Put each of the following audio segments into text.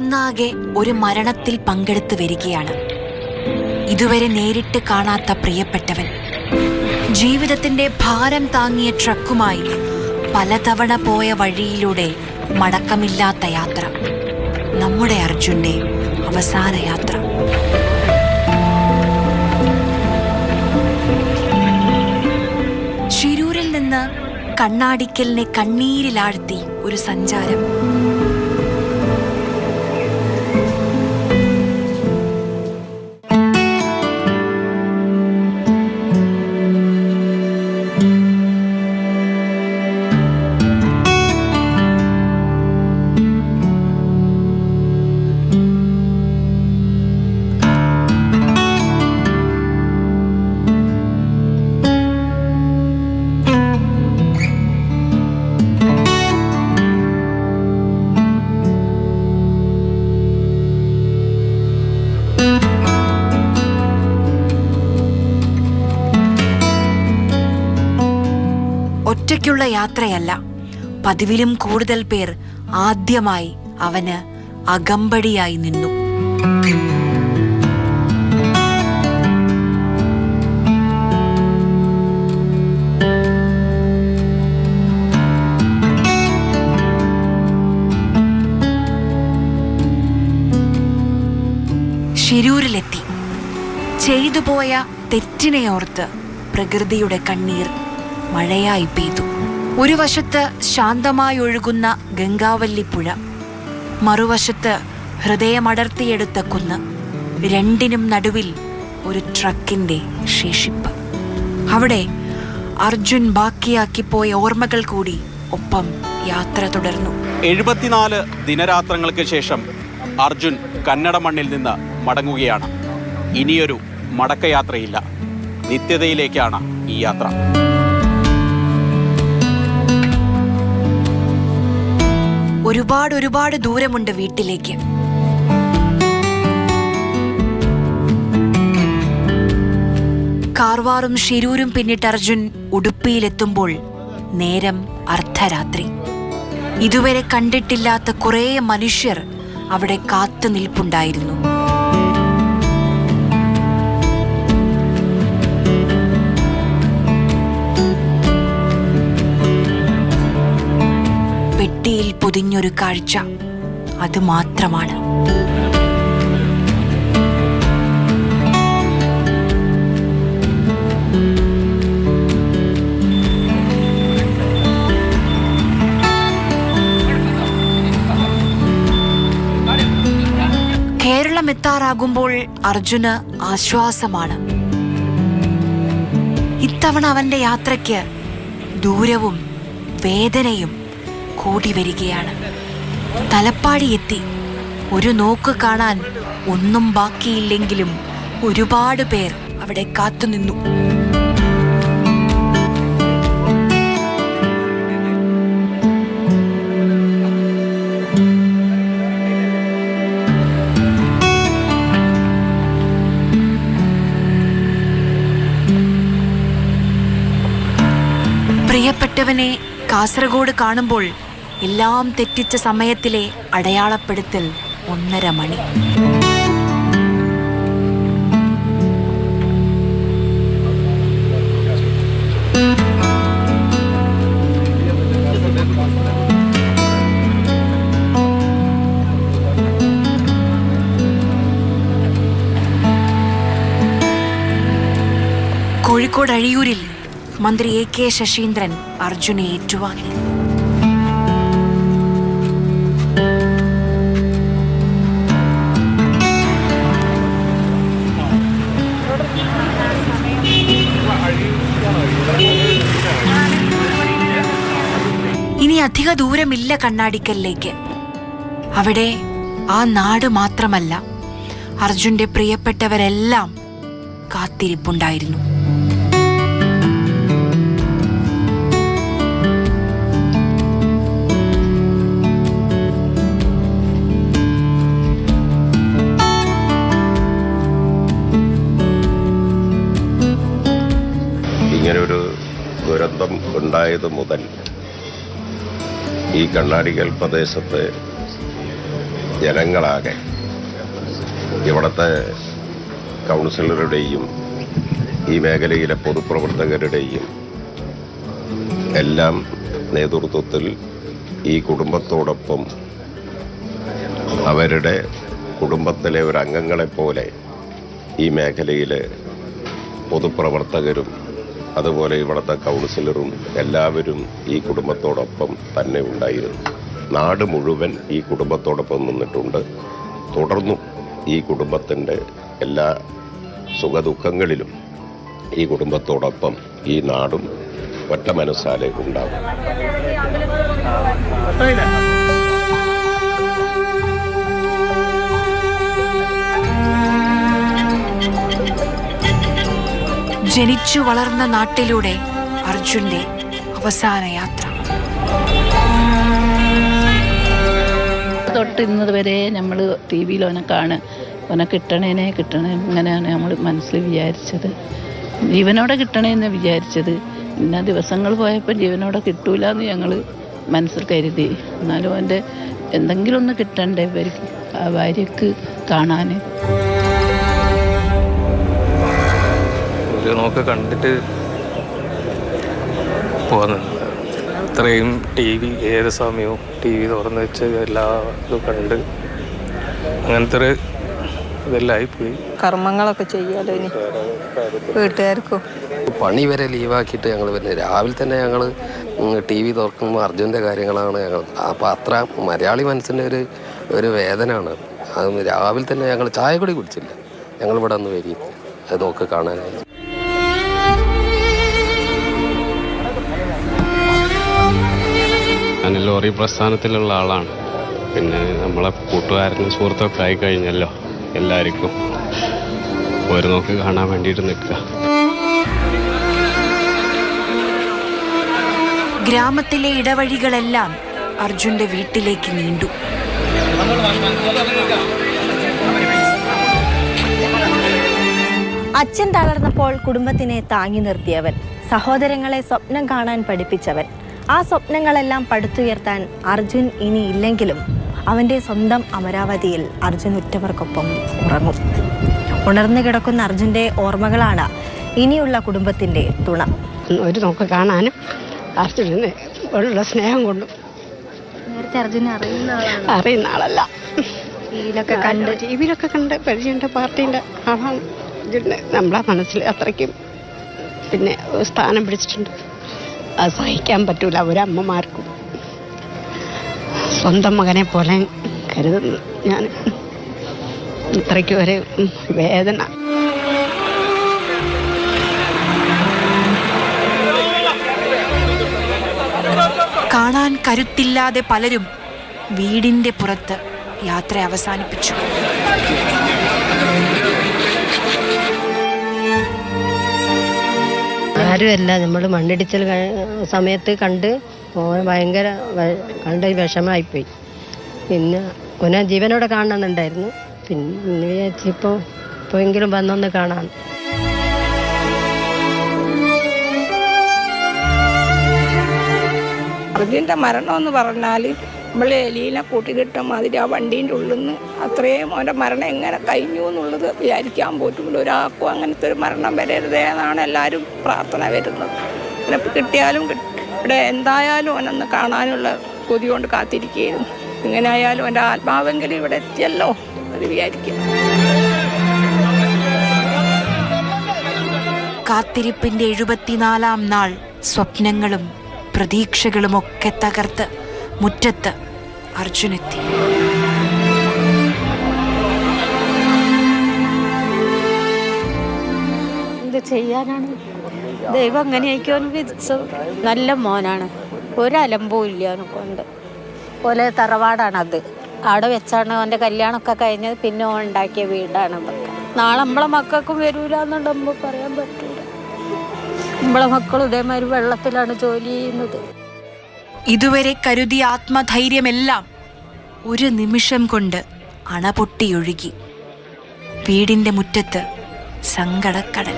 ഒന്നാകെ ഒരു മരണത്തിൽ പങ്കെടുത്തു വരികയാണ്. ഇതുവരെ നേരിട്ട് കാണാത്ത പ്രിയപ്പെട്ടവൻ, ജീവിതത്തിന്റെ ഭാരം താങ്ങിയ ട്രക്കുമായി പലതവണ പോയ വഴിയിലൂടെ മടക്കമില്ലാത്ത യാത്ര. നമ്മുടെ അർജുന്റെ അവസാന യാത്ര. ശിരൂരിൽ നിന്ന് കണ്ണാടിക്കലിനെ കണ്ണീരിലാഴ്ത്തി ഒരു സഞ്ചാരം. ഒറ്റയ്ക്കുള്ള യാത്രയല്ല, പതിവിലും കൂടുതൽ പേർ ആദ്യമായി അവന് അകമ്പടിയായി നിന്നു. ശിരൂരിലെത്തി. ചെയ്തുപോയ തെറ്റിനെയോർത്ത് പ്രകൃതിയുടെ കണ്ണീർ മഴയായി പെയ്തു. ഒരു വശത്ത് ശാന്തമായി ഒഴുകുന്ന ഗംഗാവല്ലിപ്പുഴ, മറുവശത്ത് ഹൃദയമടർത്തിയെടുത്ത കുന്ന്. രണ്ടിനും നടുവിൽ ഒരു ട്രക്കിന്റെ ശേഷിപ്പ്. അവിടെ അർജുൻ ബാക്കിയാക്കിപ്പോയ ഓർമ്മകൾ കൂടി ഒപ്പം യാത്ര തുടർന്നു. 74 ദിനരാത്രങ്ങൾക്ക് ശേഷം അർജുൻ കന്നഡ മണ്ണിൽ നിന്ന് മടങ്ങുകയാണ്. ഇനിയൊരു മടക്കയാത്രയില്ല, നിത്യതയിലേക്കാണ് ഈ യാത്ര. ഒരുപാട് ദൂരമുണ്ട് വീട്ടിലേക്ക്. കാർവാറും ശിരൂരും പിന്നിട്ട് അർജുൻ ഉടുപ്പിയിലെത്തുമ്പോൾ നേരം അർദ്ധരാത്രി. ഇതുവരെ കണ്ടിട്ടില്ലാത്ത കുറേ മനുഷ്യർ അവിടെ കാത്തു നിൽപ്പുണ്ടായിരുന്നു. പെട്ടിയിൽ പൊതിഞ്ഞൊരു കാഴ്ച അതുമാത്രമാണ്. കേരളം എത്താറാകുമ്പോൾ അർജുന് ആശ്വാസമാണ്. ഇത്തവണ അവന്റെ യാത്രയ്ക്ക് ദൂരവും വേദനയും കൂടി വരികയാണ്. തലപ്പാടി എത്തി. ഒരു നോക്ക് കാണാൻ ഒന്നും ബാക്കിയില്ലെങ്കിലും ഒരുപാട് പേർ അവിടെ കാത്തുനിന്നു. പ്രിയപ്പെട്ടവനെ കാസർഗോഡ് കാണുമ്പോൾ എല്ലാം തെറ്റിച്ച സമയത്തിലെ അടയാളപ്പെടുത്തൽ 1:30 മണി. കോഴിക്കോട് അഴിയൂരിൽ മന്ത്രി AK ശശീന്ദ്രൻ അർജുനെ ഏറ്റുവാങ്ങി. ഇനി അധിക ദൂരമില്ല കണ്ണാടിക്കലിലേക്ക്. അവിടെ ആ നാട് മാത്രമല്ല, അർജുന്റെ പ്രിയപ്പെട്ടവരെല്ലാം കാത്തിരിപ്പുണ്ടായിരുന്നു. ഇങ്ങനൊരു ദുരന്തം ഉണ്ടായത് മുതൽ ഈ കണ്ണാടിക്കൽ പ്രദേശത്ത് ജനങ്ങളാകെ ഇവിടുത്തെ കൗൺസിലറുടെയും ഈ മേഖലയിലെ പൊതുപ്രവർത്തകരുടെയും എല്ലാം നേതൃത്വത്തിൽ ഈ കുടുംബത്തോടൊപ്പം അവരുടെ കുടുംബത്തിലെ ഒരു അംഗങ്ങളെപ്പോലെ ഈ മേഖലയിലെ പൊതുപ്രവർത്തകരും അതുപോലെ ഇവിടുത്തെ കൗൺസിലറും എല്ലാവരും ഈ കുടുംബത്തോടൊപ്പം തന്നെ ഉണ്ടായിരുന്നു. നാട് മുഴുവൻ ഈ കുടുംബത്തോടൊപ്പം നിന്നിട്ടുണ്ട്. തുടർന്നും ഈ കുടുംബത്തിൻ്റെ എല്ലാ സുഖദുഃഖങ്ങളിലും ഈ കുടുംബത്തോടൊപ്പം ഈ നാടും ഒറ്റ മനസ്സാലെ ഉണ്ടാകും. ജനിച്ചു വളർന്ന നാട്ടിലൂടെ അർജുന്റെ അവസാന യാത്ര. തൊട്ട് ഇന്നത് വരെ നമ്മൾ ടി വിയിൽ ഓനെ ഓനെ കിട്ടണേ ഇങ്ങനെയാണ് നമ്മൾ മനസ്സിൽ വിചാരിച്ചത്. ജീവനോടെ കിട്ടണേന്ന് വിചാരിച്ചത്. പിന്നെ ദിവസങ്ങൾ പോയപ്പോൾ ജീവനോടെ കിട്ടൂല എന്ന് ഞങ്ങൾ മനസ്സിൽ കരുതി. എന്നാലും അവൻ്റെ എന്തെങ്കിലും ഒന്ന് കിട്ടണ്ടേ ഇവർക്ക്, ആ ഭാര്യക്ക് കാണാൻ. ഒരു നോക്ക് കണ്ടിട്ട് പോകുന്നുണ്ട്. ഇത്രയും ടി വി ഏത് സമയവും ടി വി തുറന്ന് വെച്ച് എല്ലാ ഇതും കണ്ട് അങ്ങനത്തെ ഒരു ഇതെല്ലായിപ്പോയി. കർമ്മങ്ങളൊക്കെ ചെയ്യാലോ ഇനി വീട്ടുകാർക്കും. പണി വരെ ലീവാക്കിയിട്ട് ഞങ്ങൾ വരുന്നത്. രാവിലെ തന്നെ ഞങ്ങൾ ടി വി തുറക്കുമ്പോൾ അർജുൻ്റെ കാര്യങ്ങളാണ് ഞങ്ങൾ. അപ്പോൾ അത്ര മലയാളി മനസ്സിൻ്റെ ഒരു വേദനയാണ് അത്. രാവിലെ തന്നെ ഞങ്ങൾ ചായ കൂടി കുടിച്ചില്ല. ഞങ്ങളിവിടെ ഒന്ന് വരി അത് നോക്കി കാണാനായി. ഞാൻ ലോറി പ്രസ്ഥാനത്തിലുള്ള ആളാണ്. പിന്നെ നമ്മളെ കൂട്ടുകാരനും സുഹൃത്തൊക്കെ ആയി കഴിഞ്ഞല്ലോ. എല്ലാവർക്കും ഒരു നോക്ക് കാണാൻ വേണ്ടിയിട്ട് നിൽക്കുക. ഗ്രാമത്തിലെ ഇടവഴികളെല്ലാം അർജുന്റെ വീട്ടിലേക്ക് നീണ്ടു. അച്ഛൻ തളർന്നപ്പോൾ കുടുംബത്തിനെ താങ്ങി നിർത്തിയവൻ, സഹോദരങ്ങളെ സ്വപ്നം കാണാൻ പഠിപ്പിച്ചവൻ. ആ സ്വപ്നങ്ങളെല്ലാം പടുത്തുയർത്താൻ അർജുൻ ഇനി ഇല്ലെങ്കിലും അവൻ്റെ സ്വന്തം അമരാവതിയിൽ അർജുൻ ഉറ്റവർക്കൊപ്പം ഉറങ്ങും. ഉണർന്നു കിടക്കുന്ന അർജുൻ്റെ ഓർമ്മകളാണ് ഇനിയുള്ള കുടുംബത്തിൻ്റെ തുണ. ഒരു നോക്ക് കാണാനും അർജുനന് ഉള്ള സ്നേഹം കൊണ്ടും. നേരത്തെ അർജുനെ അറിയുന്ന ആളല്ല, ടി വിയിലൊക്കെ കണ്ട് പരിചയമുണ്ട്. പാർട്ടീൻ്റെ ആളാണ് അർജുനെ. നമ്മളെ മനസ്സിൽ അത്രയ്ക്കും പിന്നെ സ്ഥാനം പിടിച്ചിട്ടുണ്ട്. അത് സഹിക്കാൻ പറ്റൂല ഒരമ്മമാർക്കും. സ്വന്തം മകനെ പോലെ കരുതുന്നു ഞാൻ. ഇത്രയ്ക്കും ഒരു വേദന. കാണാൻ കരുത്തില്ലാതെ പലരും വീടിന്റെ പുറത്ത് യാത്ര അവസാനിപ്പിച്ചു. ആരുമല്ല, നമ്മൾ മണ്ണിടിച്ചൽ സമയത്ത് കണ്ട് ഭയങ്കര കണ്ട വിഷമമായിപ്പോയി. പിന്നെ ഓനെ ജീവനോടെ കാണണമെന്നുണ്ടായിരുന്നു. പിന്നെ ഇപ്പോഴെങ്കിലും വന്നൊന്ന് കാണാൻ. അർജുൻ്റെ മരണം എന്ന് പറഞ്ഞാൽ നമ്മൾ എലീനെ കൂട്ടിക്കിട്ട മാതിരി ആ വണ്ടീൻ്റെ ഉള്ളിൽ നിന്ന് അത്രയും അവൻ്റെ മരണം എങ്ങനെ കഴിഞ്ഞു എന്നുള്ളത് വിചാരിക്കാൻ പറ്റുള്ളൂ. ഒരാൾക്കും അങ്ങനത്തെ ഒരു മരണം വരരുതേ എന്നാണ് എല്ലാവരും പ്രാർത്ഥന വരുന്നത്. അങ്ങനെ കിട്ടിയാലും ഇവിടെ എന്തായാലും അവനൊന്ന് കാണാനുള്ള കൊതി കൊണ്ട് കാത്തിരിക്കുകയായിരുന്നു. ഇങ്ങനെ ആയാലും എൻ്റെ ആത്മാവെങ്കിലും ഇവിടെ എത്തിയല്ലോ അത് വിചാരിക്കും. കാത്തിരിപ്പിന്റെ 74-ാം നാൾ സ്വപ്നങ്ങളും പ്രതീക്ഷകളുമൊക്കെ തകർത്ത് മുറ്റത്ത് അർജുനെത്തി. എന്ത് ചെയ്യാനാണ്, ദൈവം അങ്ങനെയൊക്കെയാണ് വിധിച്ചത്. നല്ല മോനാണ്, ഒരലമ്പും ഇല്ല അവനെ കൊണ്ട്. പോലെ തറവാടാണത്. അവിടെ വെച്ചാണ് അവൻ്റെ കല്യാണമൊക്കെ കഴിഞ്ഞത്. പിന്നെ ഓൻ ഉണ്ടാക്കിയ വീടാണ്. നാളെ നമ്മളെ മക്കൾക്കും വരൂല എന്നുണ്ടാകുമ്പോൾ പറയാൻ പറ്റൂല. നമ്മളെ മക്കളും ഇതേമാതിരി വെള്ളത്തിലാണ് ജോലി ചെയ്യുന്നത്. ഇതുവരെ കരുതിയ ആത്മധൈര്യമെല്ലാം ഒരു നിമിഷം കൊണ്ട് അണപൊട്ടിയൊഴുകി. വീടിന്റെ മുറ്റത്ത് സങ്കടക്കടൽ.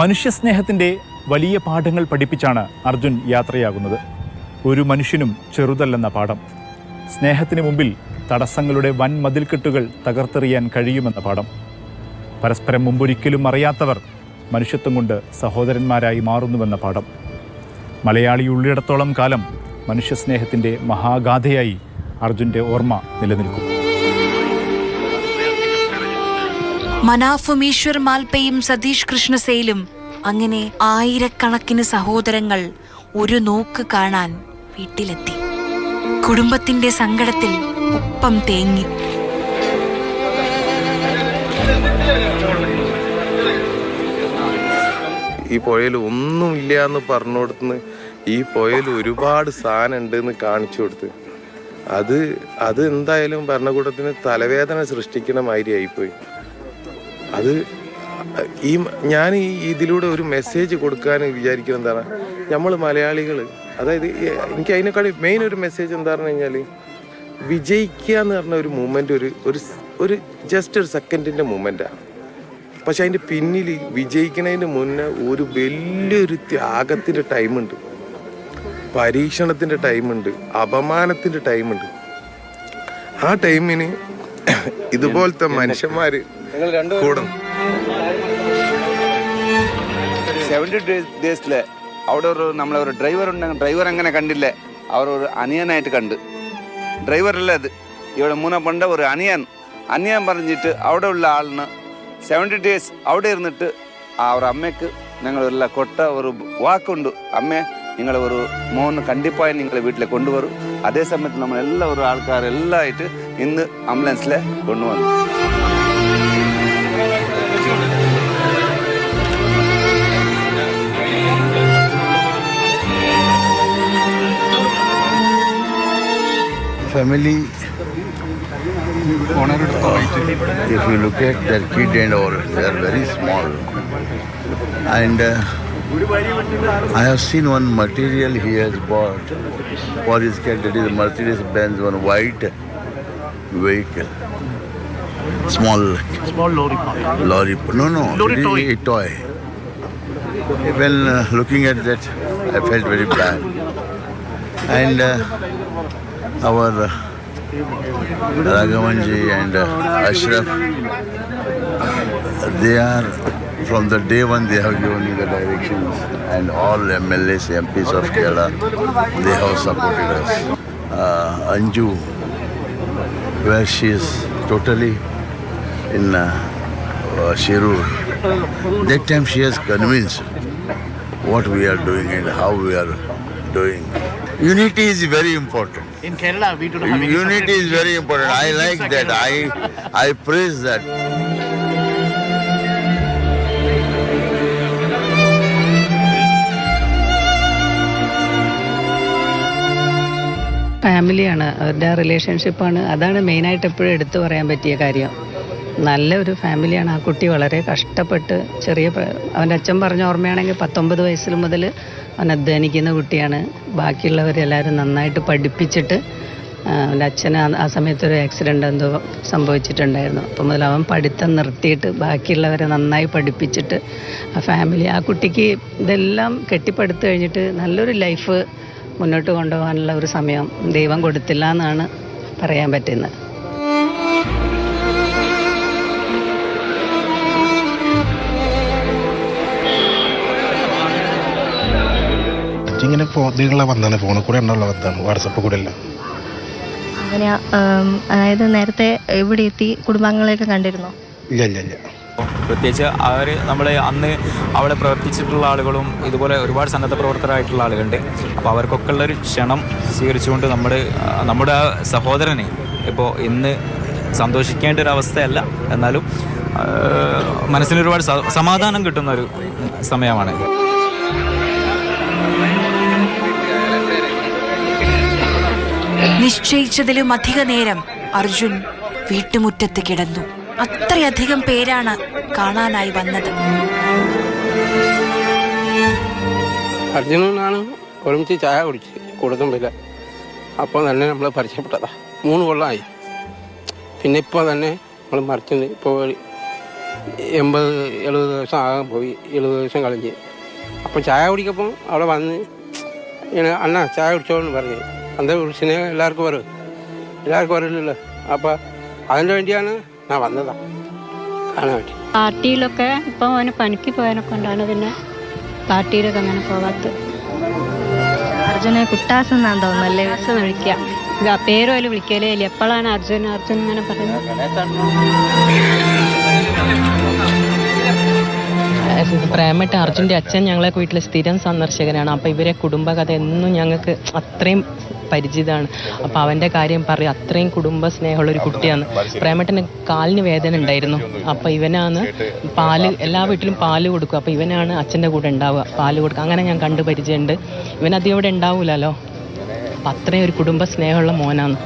മനുഷ്യസ്നേഹത്തിൻ്റെ വലിയ പാഠങ്ങൾ പഠിപ്പിച്ചാണ് അർജുൻ യാത്രയാകുന്നത്. ഒരു മനുഷ്യനും ചെറുതല്ലെന്ന പാഠം, സ്നേഹത്തിന് മുമ്പിൽ തടസ്സങ്ങളുടെ വൻ മതിൽക്കെട്ടുകൾ തകർത്തെറിയാൻ കഴിയുമെന്ന പാഠം, പരസ്പരം മുമ്പൊരിക്കലും അറിയാത്തവർ മനുഷ്യത്വം കൊണ്ട് സഹോദരന്മാരായി മാറുന്നുവെന്ന പാഠം. മലയാളി ഉള്ളിടത്തോളം കാലം മനുഷ്യസ്നേഹത്തിൻ്റെ മഹാഗാഥയായി അർജുൻ്റെ ഓർമ്മ നിലനിൽക്കും. മനാഫും ഈശ്വർ മാൽപ്പയും സതീഷ് കൃഷ്ണസേലും അങ്ങനെ ആയിരക്കണക്കിന് സഹോദരങ്ങൾ ഒരു നോക്ക് കാണാൻ വീട്ടിലെത്തി. കുടുംബത്തിന്റെ സങ്കടത്തിൽ ഒപ്പം തേങ്ങി. ഈ പുഴയിൽ ഒന്നുമില്ല എന്ന് പറഞ്ഞു കൊടുത്തുനിന്ന് ഈ പുഴയിൽ ഒരുപാട് സാധനം ഉണ്ടെന്ന് കാണിച്ചു കൊടുത്ത് അത് എന്തായാലും ഭരണകൂടത്തിന് തലവേദന സൃഷ്ടിക്കണ മാതിരി ആയിപ്പോയി. അത് ഞാൻ ഇതിലൂടെ ഒരു മെസ്സേജ് കൊടുക്കാൻ വിചാരിക്കുന്നത് എന്താണ്, നമ്മൾ മലയാളികൾ, അതായത് എനിക്ക് അതിനേക്കാൾ മെയിൻ ഒരു മെസ്സേജ് എന്താ പറഞ്ഞു കഴിഞ്ഞാൽ, വിജയിക്കുക എന്ന് പറഞ്ഞ ഒരു മൂമെൻ്റ് ഒരു ജസ്റ്റ് ഒരു സെക്കൻഡിൻ്റെ മൂമെൻറ്റാണ്. പക്ഷെ അതിൻ്റെ പിന്നിൽ വിജയിക്കുന്നതിന് മുന്നേ ഒരു വലിയൊരു ത്യാഗത്തിൻ്റെ ടൈമുണ്ട്, പരീക്ഷണത്തിൻ്റെ ടൈമുണ്ട്, അപമാനത്തിൻ്റെ ടൈമുണ്ട്. ആ ടൈമിന് ഇതുപോലത്തെ മനുഷ്യന്മാർ കൂടും. 70 ഡേയ്സിൽ അവിടെ നമ്മളെ ഒരു ഡ്രൈവർ ഉണ്ടെങ്കിൽ ഡ്രൈവർ അങ്ങനെ കണ്ടില്ലേ, അവർ ഒരു അനിയനായിട്ട് കണ്ട്. ഡ്രൈവറല്ല അത്, ഇവിടെ മൂന്ന പണ്ട ഒരു അനിയൻ പറഞ്ഞിട്ട് അവിടെ ഉള്ള ആളിന് 70 ഡേയ്സ് അവിടെ ഇരുന്നിട്ട് അവർ അമ്മയ്ക്ക് ഞങ്ങളെല്ലാം കൊട്ട ഒരു വാക്കുണ്ട്, അമ്മേ നിങ്ങൾ ഒരു മോന് കണ്ടിപ്പായി നിങ്ങളെ വീട്ടിൽ കൊണ്ടുവരും. അതേ സമയത്ത് നമ്മളെല്ലാം ഒരു ആൾക്കാരെല്ലാം ആയിട്ട് ഇന്ന് ആംബുലൻസിൽ കൊണ്ടുവന്നു. Family, if you look at their kid and all, they are very small. And I have seen one material he has bought for his kid, that is Mercedes-Benz, one white vehicle. Small lorry. No, it is a toy. When looking at that, I felt very bad. And our Raghavanji and Ashraf, they are, from the day one they have given me the directions, and all MLAs, MPs of Kerala, they have supported us. Anju, where she is totally in Shirur, that time she has convinced what we are doing and how we are doing. Unity is very important. In Kerala, we do not have any unity is very important. I like that. I praise that. ഫാമിലിയാണ്, അവരുടെ റിലേഷൻഷിപ്പാണ്, അതാണ് മെയിനായിട്ട് എപ്പോഴും എടുത്തു പറയാൻ പറ്റിയ കാര്യം. നല്ലൊരു ഫാമിലിയാണ്. ആ കുട്ടി വളരെ കഷ്ടപ്പെട്ട് അവൻ്റെ അച്ഛൻ പറഞ്ഞ ഓർമ്മയാണെങ്കിൽ 19 വയസ്സിൽ മുതൽ അവൻ അധ്വാനിക്കുന്ന കുട്ടിയാണ്. ബാക്കിയുള്ളവരെല്ലാവരും നന്നായിട്ട് പഠിപ്പിച്ചിട്ട്, അവൻ്റെ അച്ഛന് ആ സമയത്തൊരു ആക്സിഡൻ്റ് എന്തോ സംഭവിച്ചിട്ടുണ്ടായിരുന്നു. അപ്പം മുതൽ അവൻ പഠിത്തം നിർത്തിയിട്ട് ബാക്കിയുള്ളവരെ നന്നായി പഠിപ്പിച്ചിട്ട് ആ ഫാമിലി, ആ കുട്ടിക്ക് ഇതെല്ലാം കെട്ടിപ്പടുത്തു കഴിഞ്ഞിട്ട് നല്ലൊരു ലൈഫ് മുന്നോട്ട് കൊണ്ടുപോകാനുള്ള ഒരു സമയം ദൈവം കൊടുത്തില്ല എന്നാണ് പറയാൻ പറ്റുന്നത്. ഇങ്ങനെ ഇതിലുള്ള ബന്ധമാണ്, ഫോണിൽ കൂടെ ഉള്ള ബന്ധമാണ്, വാട്സപ്പ് കൂടെ അല്ല. അങ്ങനെ അതായത് നേരത്തെ ഇവിടെ എത്തി കുടുംബാംഗങ്ങളെയൊക്കെ കണ്ടിരുന്നോ? ഇല്ല. പ്രത്യേകിച്ച് അവർ നമ്മൾ അന്ന് അവിടെ പ്രവർത്തിച്ചിട്ടുള്ള ആളുകളും ഇതുപോലെ ഒരുപാട് സന്നദ്ധ പ്രവർത്തകരായിട്ടുള്ള ആളുകളുണ്ട്. അപ്പോൾ അവർക്കൊക്കെ ഉള്ളൊരു ക്ഷണം സ്വീകരിച്ചുകൊണ്ട് നമ്മുടെ ആ സഹോദരനെ ഇപ്പോൾ ഇന്ന് സന്തോഷിക്കേണ്ട ഒരു അവസ്ഥയല്ല, എന്നാലും മനസ്സിന് ഒരുപാട് സമാധാനം കിട്ടുന്നൊരു സമയമാണ്. നിശ്ചയിച്ചതിലും അധിക നേരം അർജുൻ വീട്ടുമുറ്റത്ത് കിടന്നു. അത്രയധികം പേരാണ് കാണാനായി വന്നത്. അർജുനാണ് ഒരുമിച്ച് ചായ കുടിച്ച് കൊടുക്കുന്നില്ല. അപ്പോൾ തന്നെ നമ്മൾ പരിചയപ്പെട്ടതാ. 3 കൊല്ലമായി. പിന്നെ ഇപ്പോൾ തന്നെ നമ്മൾ മറിച്ചത് ഇപ്പോൾ 80-70 ദിവസം ആകാൻ പോയി, 70 ദിവസം കളഞ്ഞ്. അപ്പം ചായ കുടിക്കപ്പം അവിടെ വന്ന് ഇങ്ങനെ അണ്ണാ ചായ കുടിച്ചോന്ന് പറഞ്ഞ്. അന്തേ സ്നേഹം എല്ലാവർക്കും വരും, എല്ലാവർക്കും വരില്ലല്ലോ. അപ്പം അതിന് വേണ്ടിയാണ് ഞാൻ വന്നതാണ്, കാണാൻ വേണ്ടി. പാർട്ടിയിലൊക്കെ ഇപ്പം അവന് പണിക്ക് പോയതിനെ കൊണ്ടാണ് പിന്നെ പാർട്ടിയിലൊക്കെ അങ്ങനെ പോകാത്തത്. അർജുനെ കുട്ടാസ് എന്നാണ് തോന്നുന്നല്ലേ വിളിക്കാം, പേരും അതിൽ വിളിക്കലേ ഇല്ല. എപ്പോഴാണ് അർജുൻ അർജുൻ ഇങ്ങനെ പറയുന്നത്. പ്രേമട്ട അർജുൻ്റെ അച്ഛൻ ഞങ്ങളെ വീട്ടിലെ സ്ഥിരം സന്ദർശകനാണ്. അപ്പോൾ ഇവരെ കുടുംബകഥ എന്നും ഞങ്ങൾക്ക് അത്രയും പരിചിതമാണ്. അപ്പോൾ അവൻ്റെ കാര്യം പറയും, അത്രയും കുടുംബ സ്നേഹമുള്ളൊരു കുട്ടിയാണ്. പ്രേമട്ടന് കാലിന് വേദന ഉണ്ടായിരുന്നു. അപ്പോൾ ഇവനാണ് പാല്, എല്ലാ വീട്ടിലും പാല് കൊടുക്കും. അപ്പോൾ ഇവനാണ് അച്ഛൻ്റെ കൂടെ ഉണ്ടാവുക, പാല് കൊടുക്കുക. അങ്ങനെ ഞാൻ കണ്ടു പരിചയമുണ്ട്. ഇവനധികം ഇവിടെ ഉണ്ടാവില്ലല്ലോ. അപ്പം അത്രയും ഒരു കുടുംബ സ്നേഹമുള്ള മോനാണ്.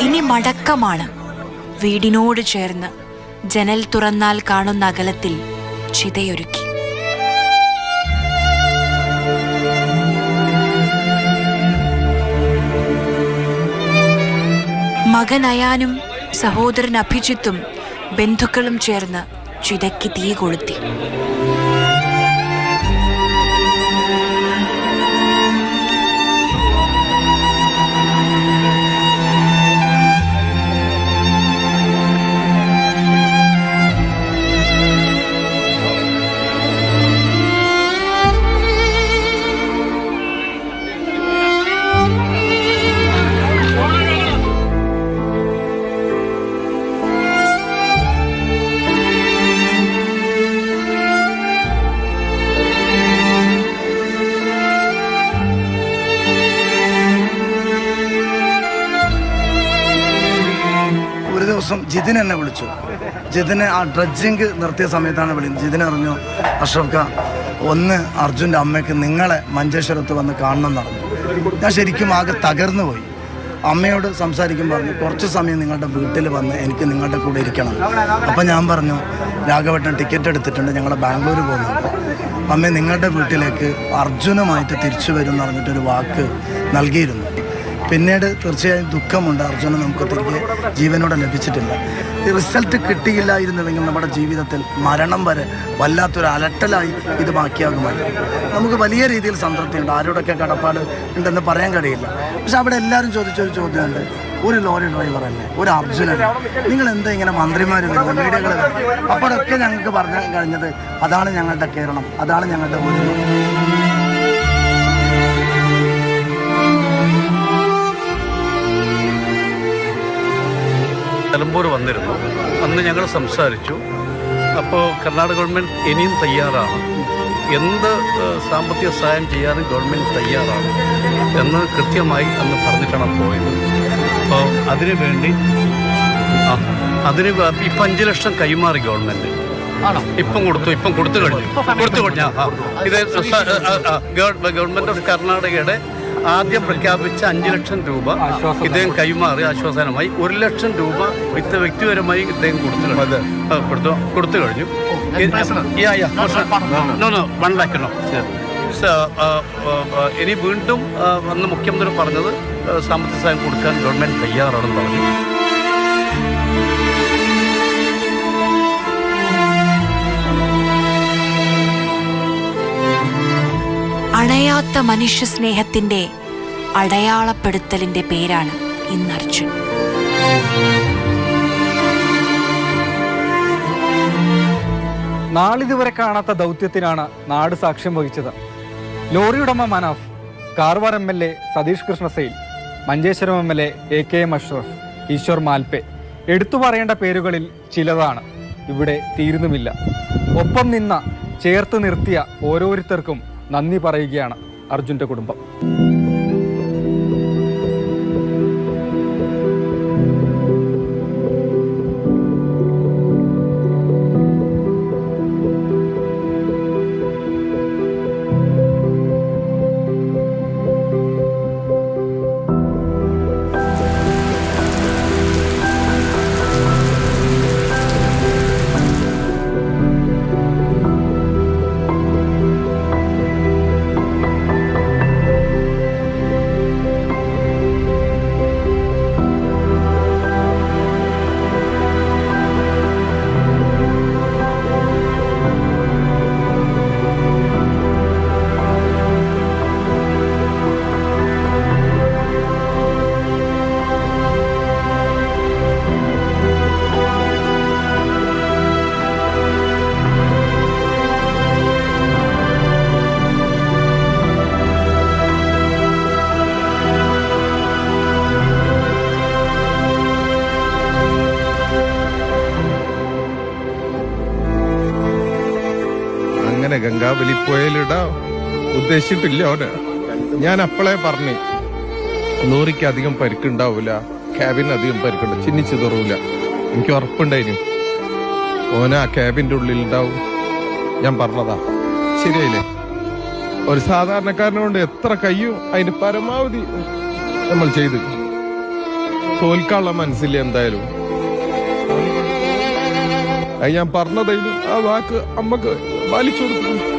ഇനി മടക്കമാണ്. വീടിനോട് ചേർന്ന് ജനൽ തുറന്നാൽ കാണുന്ന അകലത്തിൽ ചിതയൊരുക്കി. മകൻ അയാനും സഹോദരൻ അഭിജിത്തും ബന്ധുക്കളും ചേർന്ന് ചിതയ്ക്ക് തീ കൊളുത്തി. ജിതിൻ എന്നെ വിളിച്ചു. ജിതിനെ ആ ഡ്രഡ്ജിങ് നിർത്തിയ സമയത്താണ് വിളിക്കുന്നത്. ജിതിൻ അറിഞ്ഞു, അഷ്റഫ് ഒന്ന് അർജുൻ്റെ അമ്മയ്ക്ക് നിങ്ങളെ മഞ്ചേശ്വരത്ത് വന്ന് കാണണം എന്ന് പറഞ്ഞു. ഞാൻ ശരിക്കും ആകെ തകർന്നു പോയി. അമ്മയോട് സംസാരിക്കുമ്പോൾ പറഞ്ഞു, കുറച്ച് സമയം നിങ്ങളുടെ വീട്ടിൽ വന്ന് എനിക്ക് നിങ്ങളുടെ കൂടെ ഇരിക്കണം. അപ്പം ഞാൻ പറഞ്ഞു, രാഘവേട്ടൻ ടിക്കറ്റ് എടുത്തിട്ടുണ്ട്, ഞങ്ങൾ ബാംഗ്ലൂർ പോകുന്നുണ്ട്. അമ്മ നിങ്ങളുടെ വീട്ടിലേക്ക് അർജുനുമായിട്ട് തിരിച്ചു വരും എന്ന് പറഞ്ഞിട്ടൊരു വാക്ക് നൽകിയിരുന്നു. പിന്നീട് തീർച്ചയായും ദുഃഖമുണ്ട്, അർജുന നമുക്ക് തിരികെ ജീവനോടെ ലഭിച്ചിട്ടില്ല. ഈ റിസൾട്ട് കിട്ടിയില്ലായിരുന്നുവെങ്കിൽ നമ്മുടെ ജീവിതത്തിൽ മരണം വരെ വല്ലാത്തൊരു അലട്ടലായി ഇത് ബാക്കിയാകുമായിരുന്നു. നമുക്ക് വലിയ രീതിയിൽ സംതൃപ്തിയുണ്ട്, ആരോടൊക്കെ കടപ്പാട് ഉണ്ടെന്ന് പറയാൻ കഴിയില്ല. പക്ഷെ അവിടെ എല്ലാവരും ചോദിച്ചൊരു ചോദ്യമുണ്ട്, ഒരു ലോറി ഡ്രൈവറല്ലേ, ഒരു അർജുനല്ലേ, നിങ്ങൾ എന്താ ഇങ്ങനെ മന്ത്രിമാർ വരുന്നത്, മീഡിയകൾ വരുന്നത്? അപ്പോഴൊക്കെ ഞങ്ങൾക്ക് പറയാൻ കഴിഞ്ഞത്, അതാണ് ഞങ്ങളുടെ കേരളം, അതാണ് ഞങ്ങളുടെ ഒരുമ. നിലമ്പൂർ വന്നിരുന്നു, അന്ന് ഞങ്ങൾ സംസാരിച്ചു. അപ്പോൾ കർണാടക ഗവൺമെൻറ് ഇനിയും തയ്യാറാണ്, എന്ത് സാമ്പത്തിക സഹായം ചെയ്യാനും ഗവൺമെൻറ് തയ്യാറാണ് എന്ന് കൃത്യമായി അന്ന് പറഞ്ഞിട്ടാണ് പോയത്. അപ്പോൾ അതിനു വേണ്ടി ഇപ്പം 5 ലക്ഷം കൈമാറി ഗവൺമെൻറ്. ഇപ്പം കൊടുത്തു കഴിഞ്ഞു. ഇത് ഗവൺമെൻറ് ഓഫ് കർണാടകയുടെ ആദ്യം പ്രഖ്യാപിച്ച 5 ലക്ഷം രൂപ ഇദ്ദേഹം കൈമാറി ആശ്വാസനമായി. 1 ലക്ഷം രൂപ വ്യക്തിപരമായി ഇദ്ദേഹം കൊടുത്തു കഴിഞ്ഞു. 1 lakh. ഇനി വീണ്ടും അന്ന് മുഖ്യമന്ത്രി പറഞ്ഞത് സാമ്പത്തിക സഹായം കൊടുക്കാൻ ഗവൺമെൻറ് തയ്യാറാണെന്ന് പറഞ്ഞു. അണയാത്ത മനുഷ്യ സ്നേഹത്തിന്റെ അടയാളപ്പെടുത്തലിന്റെ പേരാണ് ഇന്ന് അർജുൻ. നാളിതുവരെ കാണാത്ത ദൗത്യത്തിനാണ് നാട് സാക്ഷ്യം വഹിച്ചത്. ലോറി ഉടമ Manaf, Karwar MLA Satheesh കൃഷ്ണസെയിൽ, Manjeshwaram MLA AKM Ashraf, Easwar Malpe, എടുത്തു പറയേണ്ട പേരുകളിൽ ചിലതാണ്. ഇവിടെ തീരുന്നുമില്ല. ഒപ്പം നിന്ന, ചേർത്ത് നിർത്തിയ ഓരോരുത്തർക്കും നന്ദി പറയുകയാണ് അർജുൻ്റെ കുടുംബം. അങ്ങനെ ഗംഗാവലി പുഴയിലിടാൻ ഉദ്ദേശിച്ചിട്ടില്ല ഓന്. ഞാൻ അപ്പോഴേ പറഞ്ഞു ലോറിക്ക് അധികം പരിക്കുണ്ടാവില്ല, ക്യാബിന് അധികം പരിക്കുണ്ട്, ചിന്നിച്ചു തറൂല. എനിക്ക് ഉറപ്പുണ്ടായിരുന്നു ഓന ആ ക്യാബിന്റെ ഉള്ളിൽ ഉണ്ടാവും. ഞാൻ പറഞ്ഞതാ, ശരിയായില്ലേ? ഒരു സാധാരണക്കാരനോണ്ട് എത്ര കഴിയും അതിന് പരമാവധി നമ്മൾ ചെയ്ത് തോൽക്കാനുള്ള മനസ്സില്ല എന്തായാലും. അത് ഞാൻ പറഞ്ഞതായാലും ആ വാക്ക് അമ്മക്ക് പാലിച്ചു കൊടുത്തു.